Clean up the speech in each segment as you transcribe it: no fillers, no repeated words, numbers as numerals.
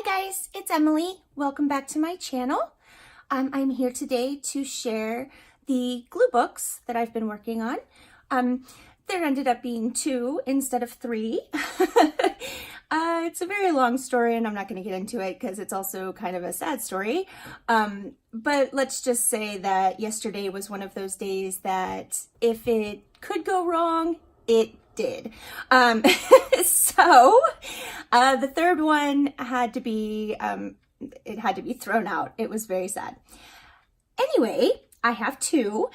Hi guys, it's Emily. Welcome back to my channel. I'm here today to share the glue books that I've been working on. There ended up being 2 instead of 3. It's a very long story and I'm not going to get into it because it's also kind of a sad story. But let's just say that yesterday was one of those days that if it could go wrong, it did. So the third one had to be, it had to be thrown out. It was very sad. Anyway, I have 2.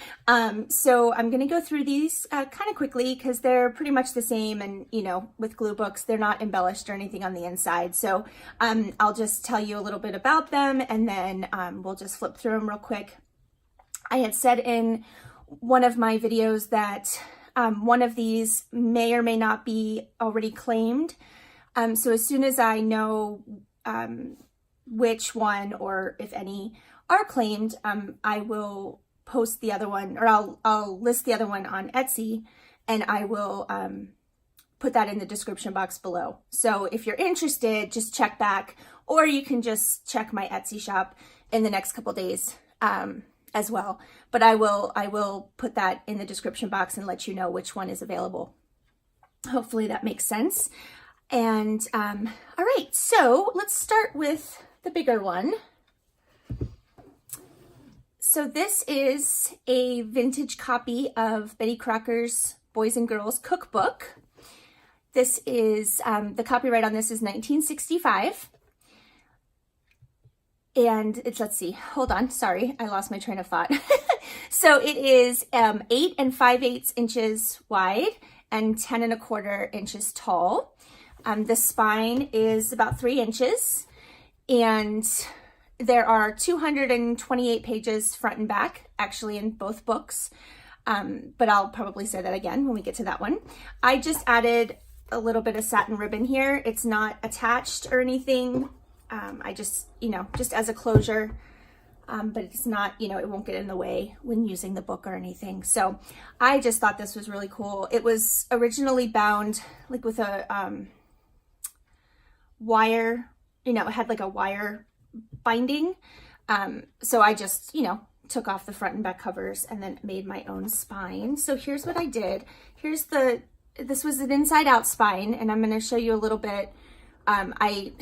So I'm going to go through these kind of quickly because they're pretty much the same. And, you know, with glue books, they're not embellished or anything on the inside. So I'll just tell you a little bit about them and then we'll just flip through them real quick. I had said in one of my videos that one of these may or may not be already claimed. So as soon as I know which one or if any are claimed, I will post the other one, or I'll list the other one on Etsy, and I will put that in the description box below. So if you're interested, just check back, or you can just check my Etsy shop in the next couple days as well. But I will put that in the description box and let you know which one is available. Hopefully that makes sense. And all right, so let's start with the bigger one. So this is a vintage copy of Betty Crocker's Boys and Girls Cookbook. This is, the copyright on this is 1965. And it's, let's see, hold on, sorry, I lost my train of thought. So it is 8 5/8 inches wide and 10 1/4 inches tall. The spine is about 3 inches, and there are 228 pages front and back, actually in both books. But I'll probably say that again when we get to that one. I just added a little bit of satin ribbon here. It's not attached or anything. I just, you know, just as a closure, but it's not, you know, it won't get in the way when using the book or anything. So I just thought this was really cool. It was originally bound like with a wire, you know, it had like a wire binding. So I just, you know, took off the front and back covers and then made my own spine. So here's what I did. Here's this was an inside out spine, and I'm going to show you a little bit. I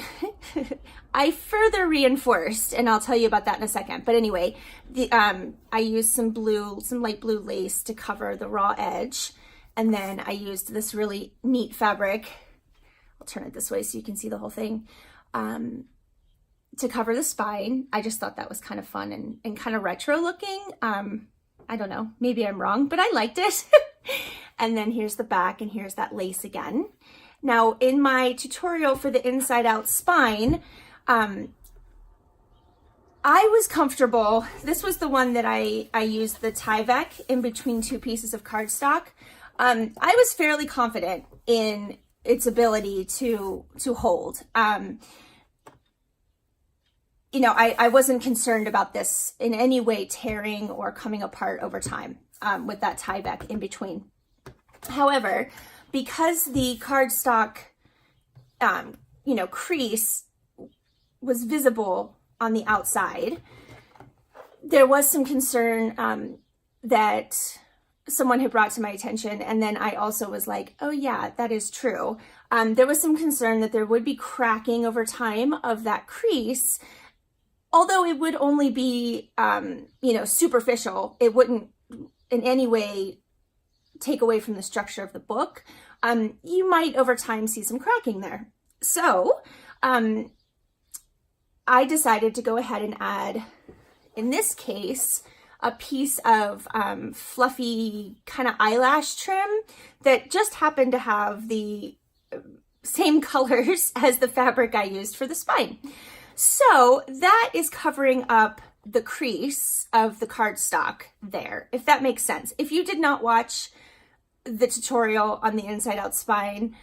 further reinforced, and I'll tell you about that in a second. But anyway, I used some light blue lace to cover the raw edge. And then I used this really neat fabric. I'll turn it this way so you can see the whole thing. To cover the spine. I just thought that was kind of fun and kind of retro looking. I don't know, maybe I'm wrong, but I liked it. And then here's the back, and here's that lace again. Now in my tutorial for the inside out spine, I was comfortable. This was the one that I used the Tyvek in between 2 pieces of cardstock. I was fairly confident in its ability to hold. You know, I wasn't concerned about this in any way tearing or coming apart over time with that Tyvek in between. However, because the cardstock, you know, crease was visible on the outside, there was some concern that someone had brought to my attention. And then I also was like, oh yeah, that is true. There was some concern that there would be cracking over time of that crease. Although it would only be, you know, superficial, it wouldn't in any way take away from the structure of the book. You might over time see some cracking there. So I decided to go ahead and add, in this case, a piece of fluffy kind of eyelash trim that just happened to have the same colors as the fabric I used for the spine. So that is covering up the crease of the cardstock there, if that makes sense. If you did not watch the tutorial on the inside out spine,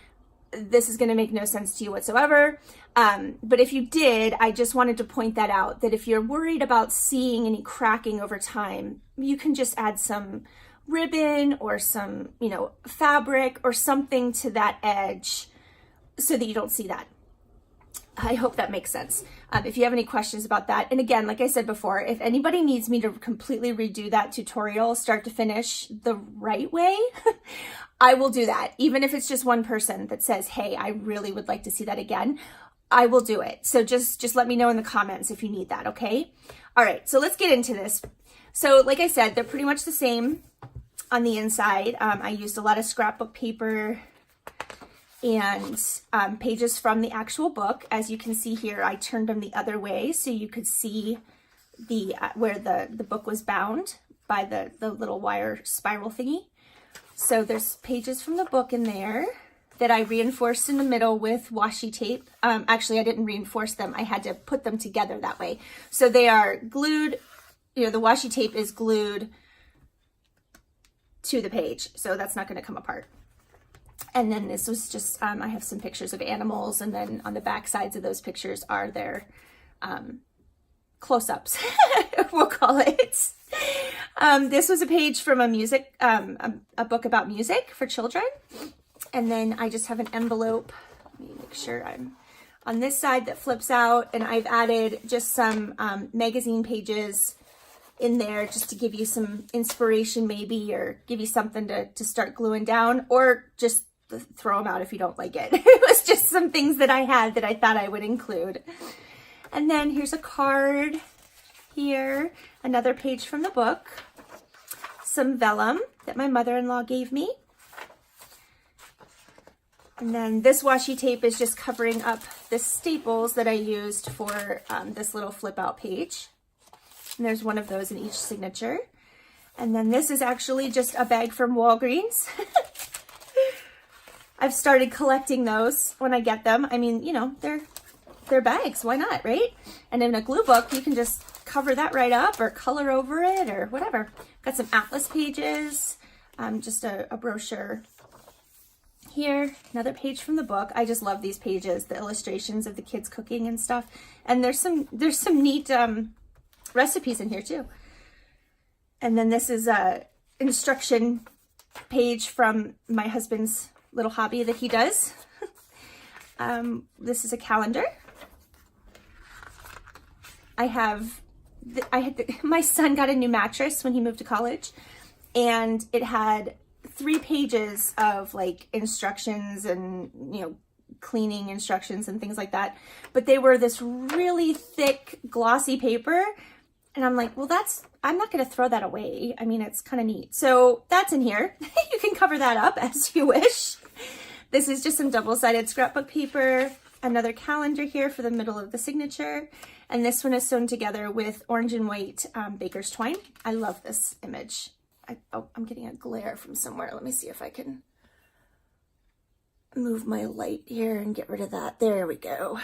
this is going to make no sense to you whatsoever. But if you did, I just wanted to point that out, that if you're worried about seeing any cracking over time, you can just add some ribbon or some, you know, fabric or something to that edge so that you don't see that. I hope that makes sense. If you have any questions about that, and again, like I said before, if anybody needs me to completely redo that tutorial start to finish the right way, I will do that. Even if it's just one person that says, hey, I really would like to see that again, I will do it. So just let me know in the comments if you need that, okay? All right, so let's get into this. So like I said, they're pretty much the same on the inside. I used a lot of scrapbook paper and pages from the actual book. As you can see here, I turned them the other way so you could see the where the book was bound by the little wire spiral thingy. So there's pages from the book in there that I reinforced in the middle with washi tape. Actually, I didn't reinforce them. I had to put them together that way. So they are glued, you know, the washi tape is glued to the page. So that's not going to come apart. And then this was just, I have some pictures of animals, and then on the back sides of those pictures are their close-ups, we'll call it. This was a page from a book about music for children. And then I just have an envelope. Let me make sure I'm on this side that flips out, and I've added just some magazine pages in there just to give you some inspiration maybe, or give you something to start gluing down, or just throw them out if you don't like it. It was just some things that I had that I thought I would include. And then here's a card here, another page from the book, some vellum that my mother-in-law gave me. And then this washi tape is just covering up the staples that I used for this little flip out page. And there's one of those in each signature. And then this is actually just a bag from Walgreens. I've started collecting those when I get them. I mean, you know, they're bags. Why not, right? And in a glue book, you can just cover that right up or color over it or whatever. Got some atlas pages, just a brochure. Here, another page from the book. I just love these pages, the illustrations of the kids cooking and stuff. And there's some neat recipes in here too. And then this is a instruction page from my husband's little hobby that he does. This is a calendar. My son got a new mattress when he moved to college, and it had 3 pages of like instructions and, you know, cleaning instructions and things like that. But they were this really thick, glossy paper. And I'm like, well, I'm not going to throw that away. I mean, it's kind of neat. So that's in here. You can cover that up as you wish. This is just some double-sided scrapbook paper. Another calendar here for the middle of the signature. And this one is sewn together with orange and white baker's twine. I love this image. I'm getting a glare from somewhere. Let me see if I can move my light here and get rid of that. There we go.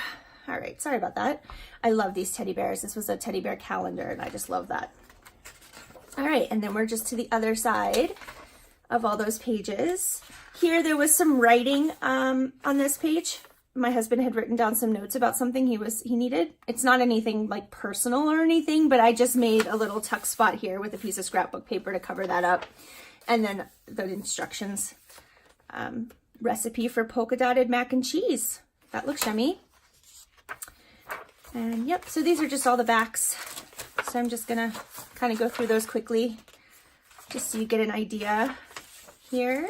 All right, sorry about that. I love these teddy bears. This was a teddy bear calendar, and I just love that. All right, and then we're just to the other side of all those pages. Here, there was some writing on this page. My husband had written down some notes about something he needed. It's not anything like personal or anything, but I just made a little tuck spot here with a piece of scrapbook paper to cover that up. And then the instructions, recipe for polka dotted mac and cheese. That looks yummy. And yep, so these are just all the backs. So I'm just gonna kind of go through those quickly just so you get an idea here.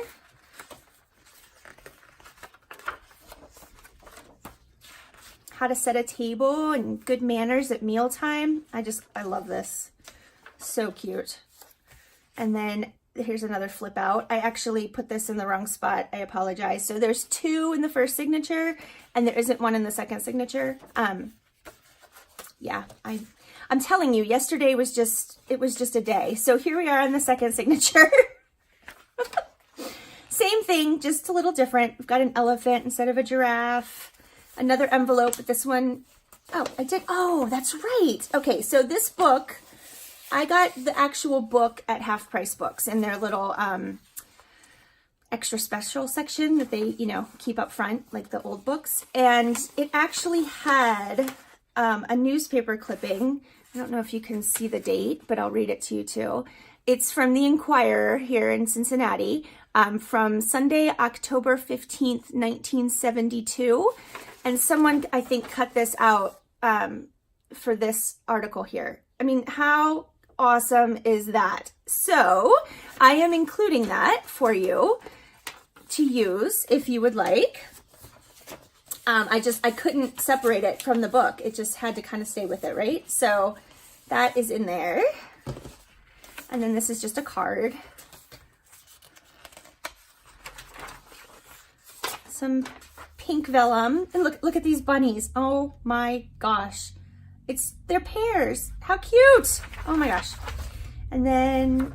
How to set a table and good manners at mealtime. I love this. So cute. And then here's another flip out. I actually put this in the wrong spot. I apologize. So there's 2 in the first signature and there isn't one in the second signature. Yeah, I'm telling you, yesterday it was just a day. So here we are on the second signature. Same thing, just a little different. We've got an elephant instead of a giraffe. Another envelope, but this one, oh, that's right. Okay, so this book, I got the actual book at Half Price Books in their little extra special section that they, you know, keep up front, like the old books. And it actually had a newspaper clipping. I don't know if you can see the date, but I'll read it to you too. It's from the Inquirer here in Cincinnati, from Sunday, October 15th, 1972. And someone, I think, cut this out for this article here. I mean, how awesome is that? So I am including that for you to use if you would like. I couldn't separate it from the book. It just had to kind of stay with it, right? So that is in there. And then this is just a card. Some pink vellum. And look at these bunnies. Oh my gosh. They're pears. How cute. Oh my gosh. And then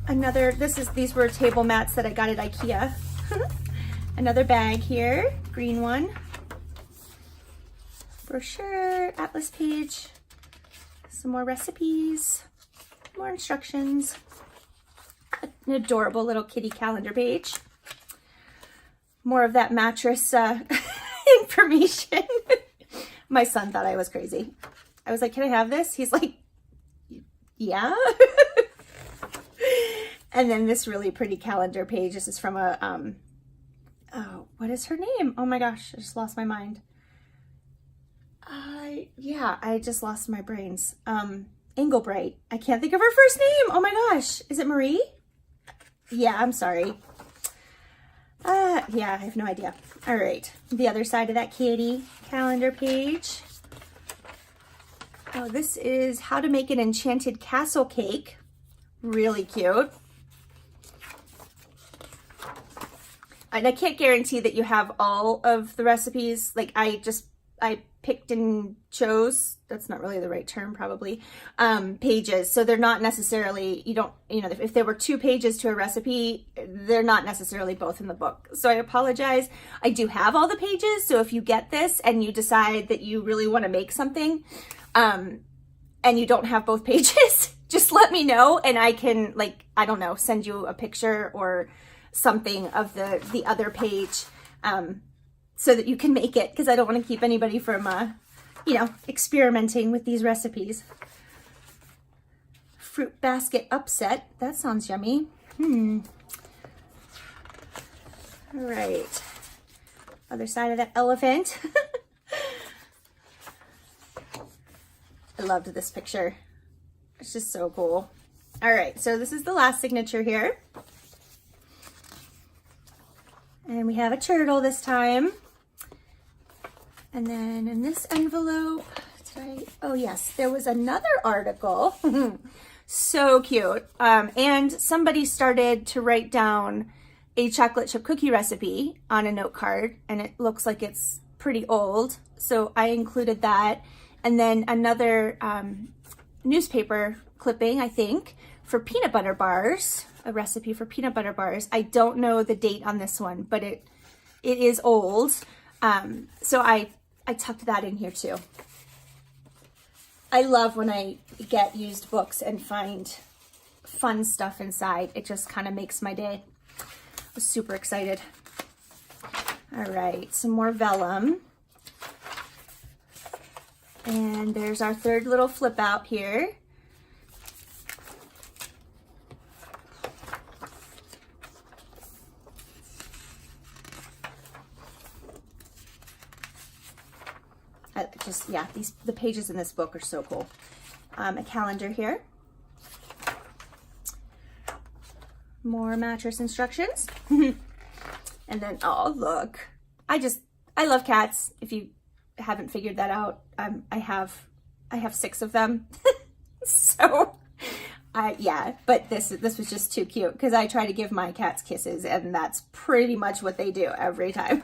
another, these were table mats that I got at IKEA. Another bag here, green one. Brochure, atlas page, some more recipes, more instructions, an adorable little kitty calendar page, more of that mattress information. My son thought I was crazy. I was like, can I have this? He's like, yeah. And then this really pretty calendar page. This is from a, oh, what is her name? Oh my gosh, I just lost my mind. Yeah, I just lost my brains. Engelbright. I can't think of her first name. Oh my gosh. Is it Marie? Yeah, I'm sorry. Yeah, I have no idea. All right. The other side of that kitty calendar page. Oh, this is how to make an enchanted castle cake. Really cute. And I can't guarantee that you have all of the recipes. Like I picked and chose, that's not really the right term probably, pages. So they're not necessarily, if there were 2 pages to a recipe, they're not necessarily both in the book. So I apologize. I do have all the pages. So if you get this and you decide that you really want to make something, and you don't have both pages, just let me know and I can, I don't know, send you a picture or something of the other page, so that you can make it, because I don't want to keep anybody from, experimenting with these recipes. Fruit basket upset. That sounds yummy. All right. Other side of that elephant. I loved this picture. It's just so cool. All right, so this is the last signature here. And we have a turtle this time. And then in this envelope, oh yes, there was another article. So cute. And somebody started to write down a chocolate chip cookie recipe on a note card, and it looks like it's pretty old. So I included that. And then another newspaper clipping, I think, for peanut butter bars, a recipe for peanut butter bars. I don't know the date on this one, but it is old. So I tucked that in here too. I love when I get used books and find fun stuff inside. It just kind of makes my day. I was super excited. All right, some more vellum. And there's our third little flip out here. The pages in this book are so cool. A calendar here. More mattress instructions. And then, oh, look. I love cats. If you haven't figured that out, I have 6 of them. So, yeah, but this was just too cute because I try to give my cats kisses, and that's pretty much what they do every time.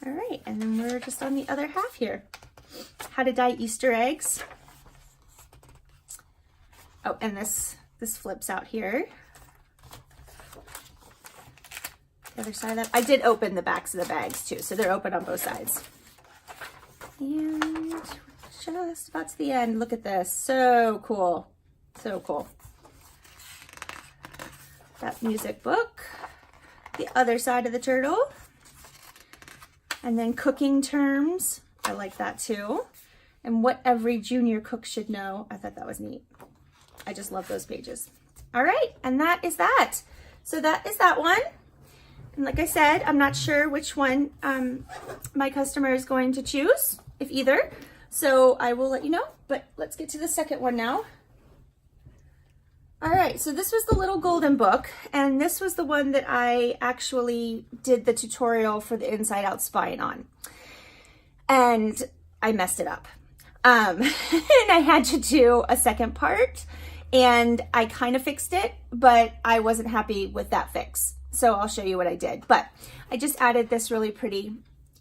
All right, and then we're just on the other half here. How to dye Easter eggs. Oh, and this flips out here. The other side of that. I did open the backs of the bags too, so they're open on both sides. And just about to the end. Look at this. So cool. So cool. That music book. The other side of the turtle. And then cooking terms. I like that too. And what every junior cook should know. I thought that was neat. I just love those pages. All right, and that is that. So that is that one. And like I said, I'm not sure which one my customer is going to choose, if either. So I will let you know, but let's get to the second one now. All right, so this was the little golden book, and this was the one that I actually did the tutorial for the inside out spine on. And I messed it up. And I had to do a second part, and I kind of fixed it, but I wasn't happy with that fix. So I'll show you what I did. But I just added this really pretty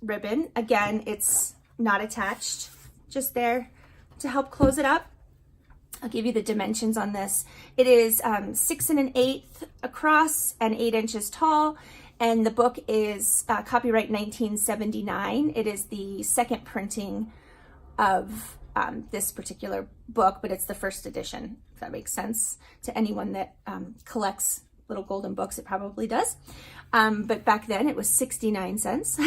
ribbon. Again, it's not attached, just there to help close it up. I'll give you the dimensions on this. It is 6 1/8 across and 8 inches tall. And the book is copyright 1979. It is the second printing of this particular book, but it's the first edition, if that makes sense to anyone that collects little golden books. It probably does. But back then it was 69 cents.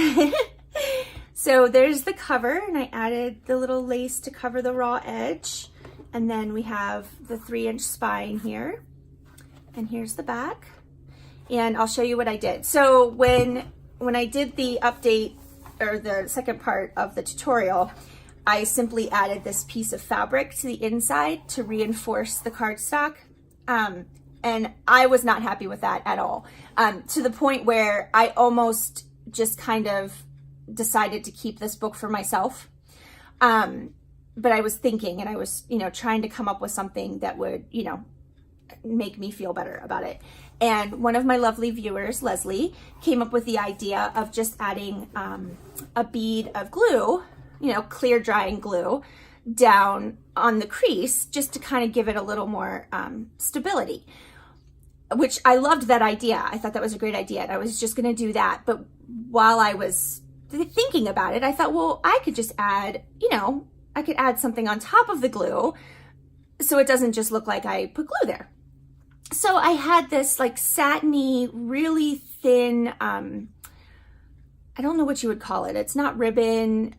So there's the cover, and I added the little lace to cover the raw edge. And then we have the 3-inch spine here. And here's the back. And I'll show you what I did. So when I did the update, or the second part of the tutorial, I simply added this piece of fabric to the inside to reinforce the cardstock. And I was not happy with that at all. To the point where I almost just kind of decided to keep this book for myself. But I was thinking, and I was, trying to come up with something that would, make me feel better about it. And one of my lovely viewers, Leslie, came up with the idea of just adding a bead of glue, clear drying glue, down on the crease, just to kind of give it a little more stability, which I loved that idea. I thought that was a great idea. And I was just going to do that. But while I was thinking about it, I thought, well, I could just add, I could add something on top of the glue so it doesn't just look like I put glue there. So I had this like satiny, really thin, I don't know what you would call it. It's not ribbon,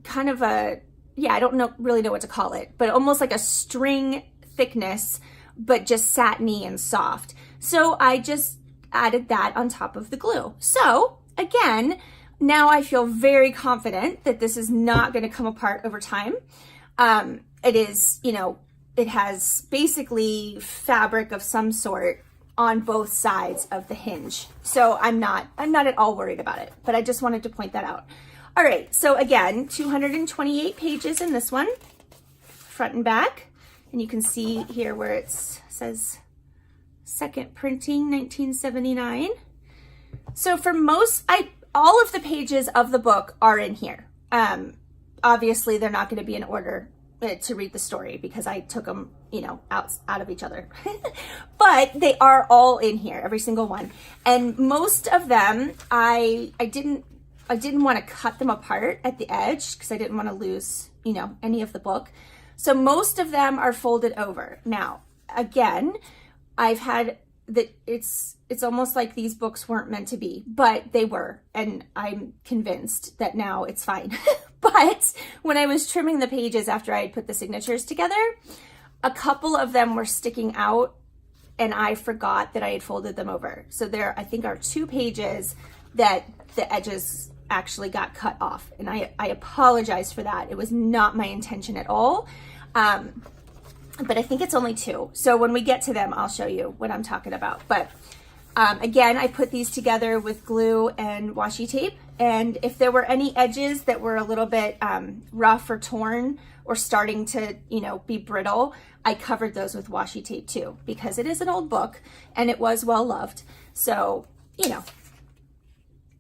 kind of a, I don't really know what to call it, but almost like a string thickness, but just satiny and soft. So I just added that on top of the glue. So again, now I feel very confident that this is not going to come apart over time. It is, it has basically fabric of some sort on both sides of the hinge. So I'm not at all worried about it, but I just wanted to point that out. All right. So again, 228 pages in this one, front and back. And you can see here where it says second printing 1979. So for all of the pages of the book are in here. Obviously they're not going to be in order to read the story because I took them, out of each other, but they are all in here, every single one. And most of them, I didn't want to cut them apart at the edge because I didn't want to lose, any of the book. So most of them are folded over. Now, again, I've had that it's almost like these books weren't meant to be, but they were, and I'm convinced that now it's fine. But when I was trimming the pages after I had put the signatures together, a couple of them were sticking out and I forgot that I had folded them over. So there, I think, are 2 pages that the edges actually got cut off, and I apologize for that. It was not my intention at all. But I think it's only 2. So when we get to them, I'll show you what I'm talking about. But again, I put these together with glue and washi tape. And if there were any edges that were a little bit rough or torn or starting to, be brittle, I covered those with washi tape too, because it is an old book and it was well loved. So,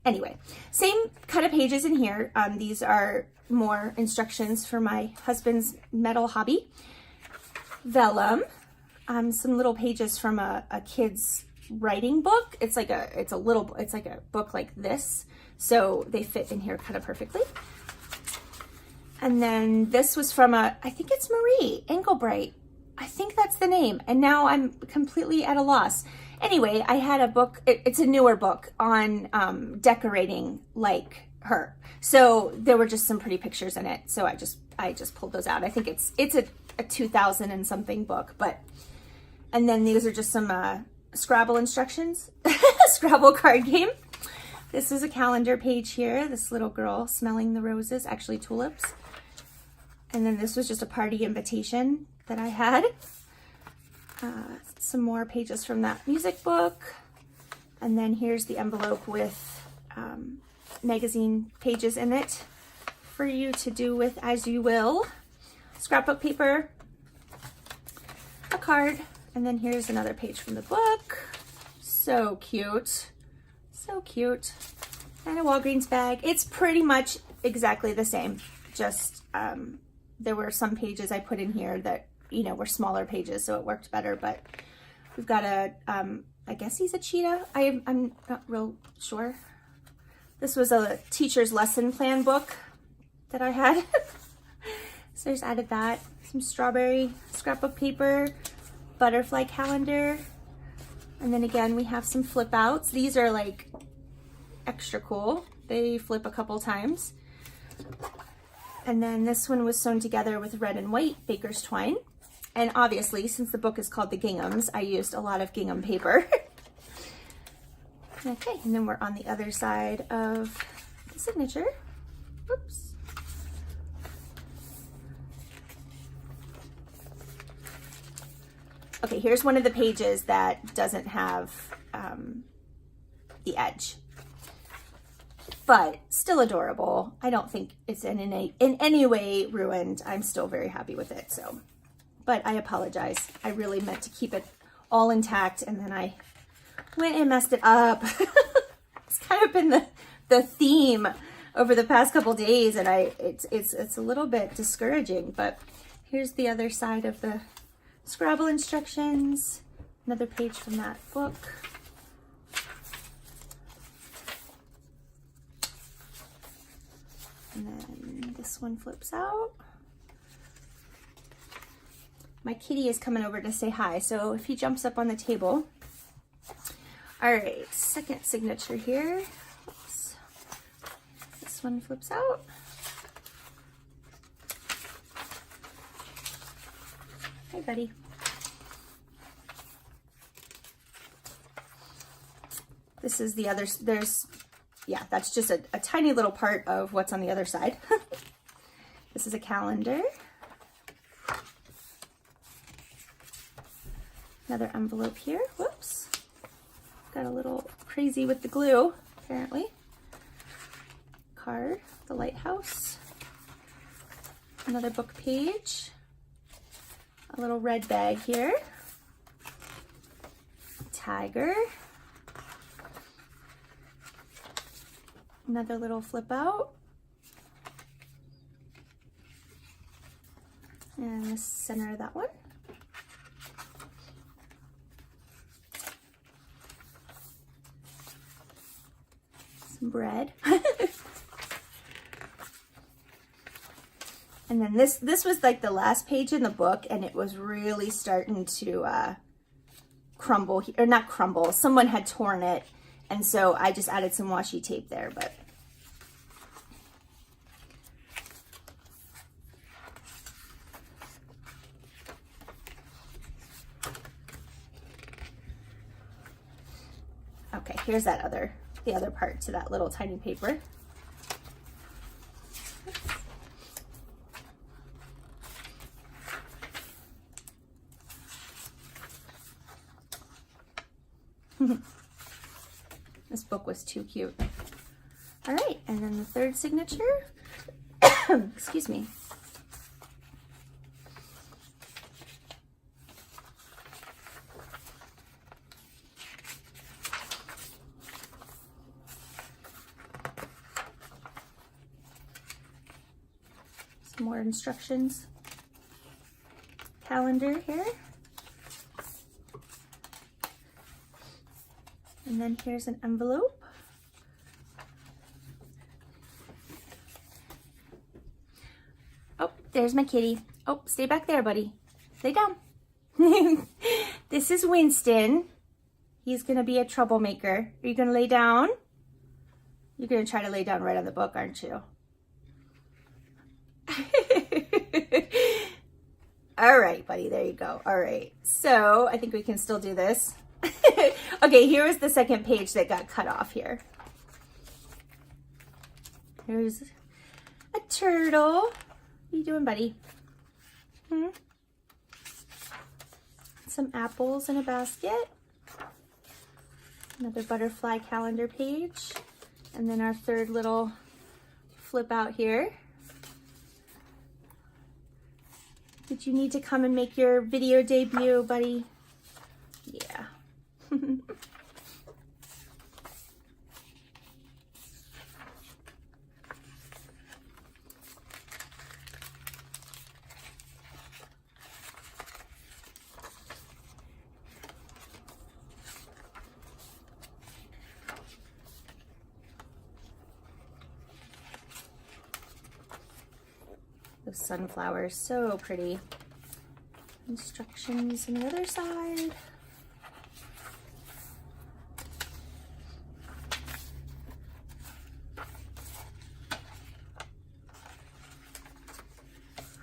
anyway, same kind of pages in here. These are more instructions for my husband's metal hobby. Vellum, some little pages from a kid's writing book. It's like a book like this, so they fit in here kind of perfectly. And then this was from I think it's Marie Engelbright. I think that's the name, and now I'm completely at a loss. Anyway, I had a book, it's a newer book on decorating like her. So there were just some pretty pictures in it, so I just pulled those out. I think it's a 2000 and something book, but, and then these are just some Scrabble instructions, Scrabble card game. This is a calendar page here. This little girl smelling the roses, actually tulips. And then this was just a party invitation that I had. Some more pages from that music book. And then here's the envelope with magazine pages in it for you to do with as you will. Scrapbook paper, a card, and then here's another page from the book. So cute, so cute. And a Walgreens bag. It's pretty much exactly the same, just there were some pages I put in here that, you know, were smaller pages, so it worked better, but we've got a, I guess he's a cheetah. I'm not real sure. This was a teacher's lesson plan book that I had. So I just added that. Some strawberry scrapbook paper, butterfly calendar. And then again, we have some flip outs. These are like extra cool. They flip a couple times. And then this one was sewn together with red and white baker's twine. And obviously, since the book is called The Ginghams, I used a lot of gingham paper. Okay, and then we're on the other side of the signature. Oops. Okay, here's one of the pages that doesn't have the edge, but still adorable. I don't think it's in any way ruined. I'm still very happy with it. So, but I apologize. I really meant to keep it all intact, and then I went and messed it up. It's kind of been the theme over the past couple days, and it's a little bit discouraging. But here's the other side of the Scrabble instructions. Another page from that book. And then this one flips out. My kitty is coming over to say hi, so if he jumps up on the table. All right, second signature here. Oops. This one flips out. Hi, buddy. This is the other, yeah, that's just a tiny little part of what's on the other side. This is a calendar. Another envelope here. Whoops. Got a little crazy with the glue, apparently. Card, the lighthouse. Another book page. A little red bag here. Tiger. Another little flip out. And the center of that one. Some bread. And then this was like the last page in the book, and it was really starting to crumble, or not crumble. Someone had torn it, and so I just added some washi tape there, but okay, here's that the other part to that little tiny paper. This book was too cute. All right, and then the third signature. Excuse me. Some more instructions. Calendar here. And then here's an envelope. Oh, there's my kitty. Oh, stay back there, buddy. Lay down. This is Winston. He's gonna be a troublemaker. Are you gonna lay down? You're gonna try to lay down right on the book, aren't you? All right, buddy, there you go. All right, so I think we can still do this. Okay, here was the second page that got cut off here. There's a turtle. What are you doing, buddy? Some apples in a basket. Another butterfly calendar page. And then our third little flip out here. Did you need to come and make your video debut, buddy? Yeah. Those sunflowers, so pretty. Instructions on the other side.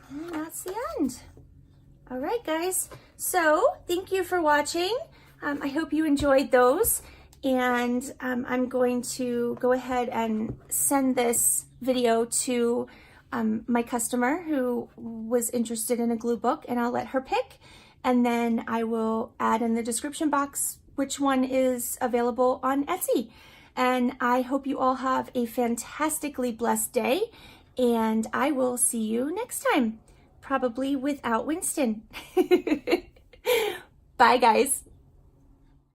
And that's the end. All right, guys. So thank you for watching. I hope you enjoyed those. And I'm going to go ahead and send this video to my customer who was interested in a glue book, and I'll let her pick, and then I will add in the description box which one is available on Etsy. And I hope you all have a fantastically blessed day, and I will see you next time, probably without Winston. Bye, guys.